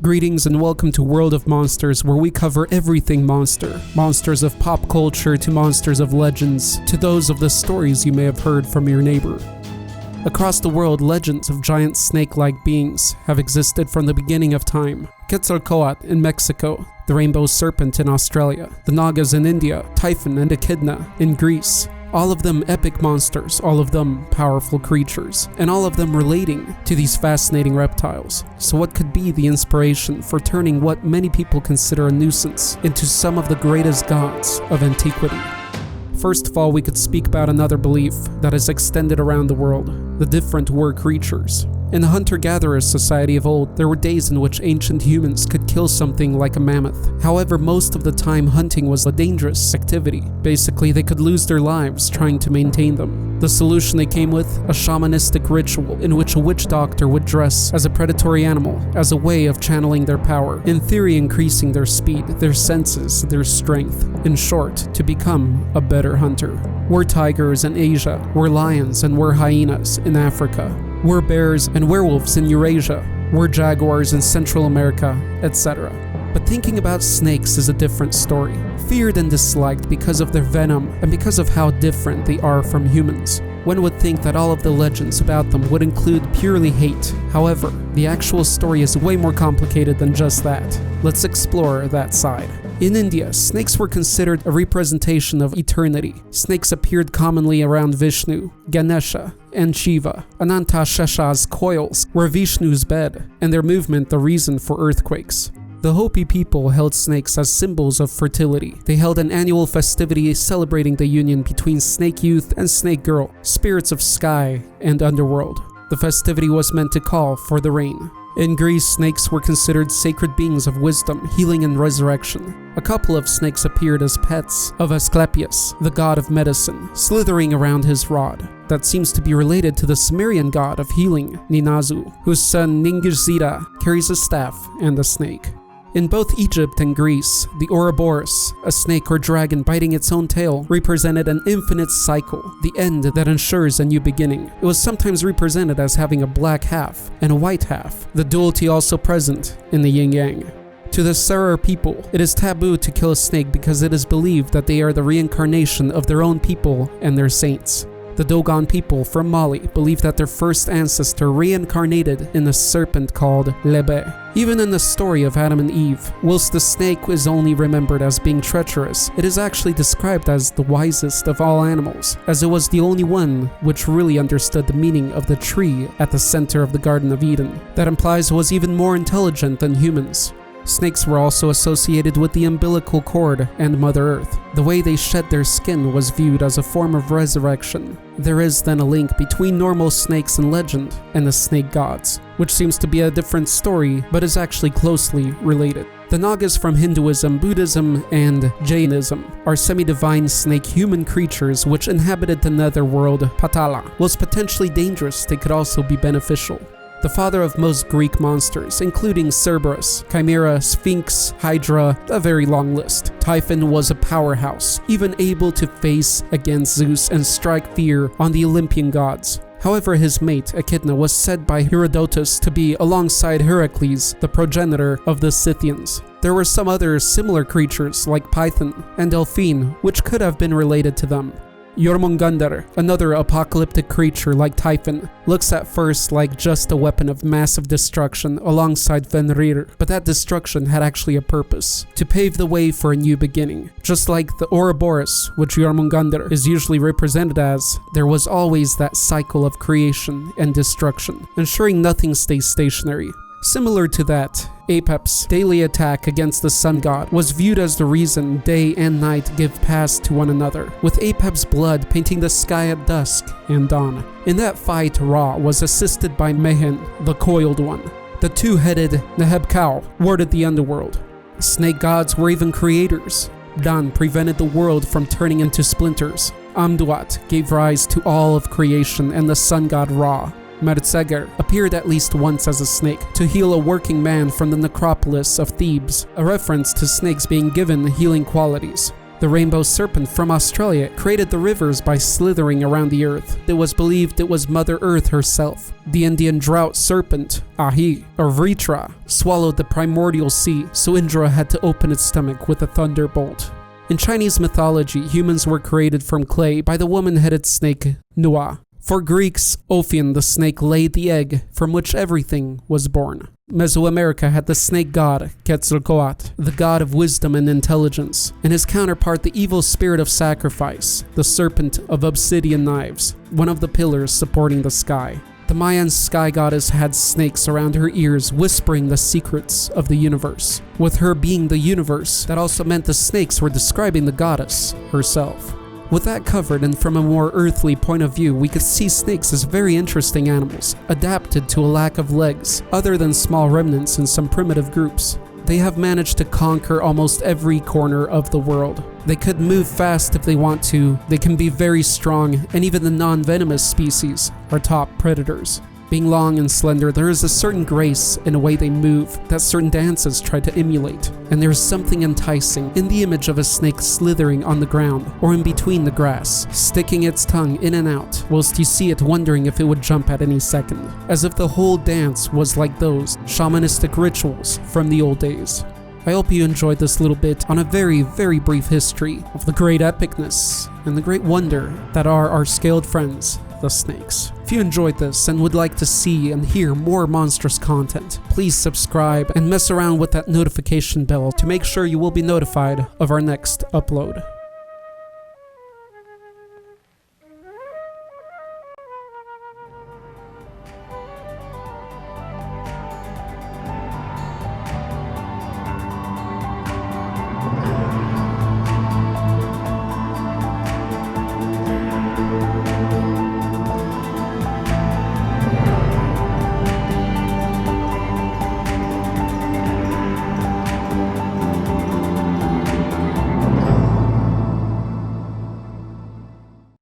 Greetings and welcome to World of Monsters, where we cover everything monster. Monsters of pop culture to monsters of legends, to those of the stories you may have heard from your neighbor. Across the world, legends of giant snake-like beings have existed from the beginning of time. Quetzalcoatl in Mexico, the rainbow serpent in Australia, the Nagas in India, Typhon and Echidna in Greece. All of them epic monsters, all of them powerful creatures, and all of them relating to these fascinating reptiles. So what could be the inspiration for turning what many people consider a nuisance into some of the greatest gods of antiquity? First of all, we could speak about another belief that is extended around the world, the different war creatures. In the hunter-gatherer society of old, there were days in which ancient humans could kill something like a mammoth. However, most of the time hunting was a dangerous activity. Basically, they could lose their lives trying to maintain them. The solution they came with? A shamanistic ritual in which a witch doctor would dress as a predatory animal as a way of channeling their power, in theory increasing their speed, their senses, their strength. In short, to become a better hunter. We're tigers in Asia, we're lions and we're hyenas in Africa. We're bears and werewolves in Eurasia, we're jaguars in Central America, etc. But thinking about snakes is a different story. Feared and disliked because of their venom and because of how different they are from humans. One would think that all of the legends about them would include purely hate. However, the actual story is way more complicated than just that. Let's explore that side. In India, snakes were considered a representation of eternity. Snakes appeared commonly around Vishnu, Ganesha, and Shiva. Anantashesha's coils were Vishnu's bed, and their movement the reason for earthquakes. The Hopi people held snakes as symbols of fertility. They held an annual festivity celebrating the union between snake youth and snake girl, spirits of sky and underworld. The festivity was meant to call for the rain. In Greece, snakes were considered sacred beings of wisdom, healing, and resurrection. A couple of snakes appeared as pets of Asclepius, the god of medicine, slithering around his rod. That seems to be related to the Sumerian god of healing, Ninazu, whose son Ningishzida carries a staff and a snake. In both Egypt and Greece, the Ouroboros, a snake or dragon biting its own tail, represented an infinite cycle, the end that ensures a new beginning. It was sometimes represented as having a black half and a white half, the duality also present in the yin-yang. To the Serer people, it is taboo to kill a snake because it is believed that they are the reincarnation of their own people and their saints. The Dogon people from Mali believe that their first ancestor reincarnated in a serpent called Lebe. Even in the story of Adam and Eve, whilst the snake is only remembered as being treacherous, it is actually described as the wisest of all animals, as it was the only one which really understood the meaning of the tree at the center of the Garden of Eden. That implies it was even more intelligent than humans. Snakes were also associated with the umbilical cord and Mother Earth. The way they shed their skin was viewed as a form of resurrection. There is then a link between normal snakes in legend and the snake gods, which seems to be a different story but is actually closely related. The Nagas from Hinduism, Buddhism, and Jainism are semi-divine snake-human creatures which inhabited the netherworld, Patala. Whilst potentially dangerous, they could also be beneficial. The father of most Greek monsters, including Cerberus, Chimera, Sphinx, Hydra, a very long list. Typhon was a powerhouse, even able to face against Zeus and strike fear on the Olympian gods. However, his mate, Echidna, was said by Herodotus to be, alongside Heracles, the progenitor of the Scythians. There were some other similar creatures like Python and Delphine, which could have been related to them. Jormungandr, another apocalyptic creature like Typhon, looks at first like just a weapon of massive destruction alongside Fenrir, but that destruction had actually a purpose, to pave the way for a new beginning. Just like the Ouroboros, which Jormungandr is usually represented as, there was always that cycle of creation and destruction, ensuring nothing stays stationary. Similar to that, Apep's daily attack against the sun god was viewed as the reason day and night give pass to one another, with Apep's blood painting the sky at dusk and dawn. In that fight, Ra was assisted by Mehen, the coiled one. The two-headed Nehebkau warded the underworld. Snake gods were even creators. Dan prevented the world from turning into splinters. Amduat gave rise to all of creation and the sun god Ra. Mertzeger appeared at least once as a snake to heal a working man from the necropolis of Thebes, a reference to snakes being given healing qualities. The rainbow serpent from Australia created the rivers by slithering around the earth. It was believed it was Mother Earth herself. The Indian drought serpent, Ahi, or Vritra, swallowed the primordial sea, so Indra had to open its stomach with a thunderbolt. In Chinese mythology, humans were created from clay by the woman-headed snake, Nua. For Greeks, Ophion the snake laid the egg from which everything was born. Mesoamerica had the snake god, Quetzalcoatl, the god of wisdom and intelligence, and his counterpart the evil spirit of sacrifice, the serpent of obsidian knives, one of the pillars supporting the sky. The Mayan sky goddess had snakes around her ears whispering the secrets of the universe. With her being the universe, that also meant the snakes were describing the goddess herself. With that covered, and from a more earthly point of view, we could see snakes as very interesting animals, adapted to a lack of legs, other than small remnants in some primitive groups. They have managed to conquer almost every corner of the world. They could move fast if they want to, they can be very strong, and even the non-venomous species are top predators. Being long and slender, there is a certain grace in the way they move that certain dances try to emulate, and there is something enticing in the image of a snake slithering on the ground or in between the grass, sticking its tongue in and out, whilst you see it wondering if it would jump at any second, as if the whole dance was like those shamanistic rituals from the old days. I hope you enjoyed this little bit on a very, very brief history of the great epicness and the great wonder that are our scaled friends, the snakes. If you enjoyed this and would like to see and hear more monstrous content, please subscribe and mess around with that notification bell to make sure you will be notified of our next upload.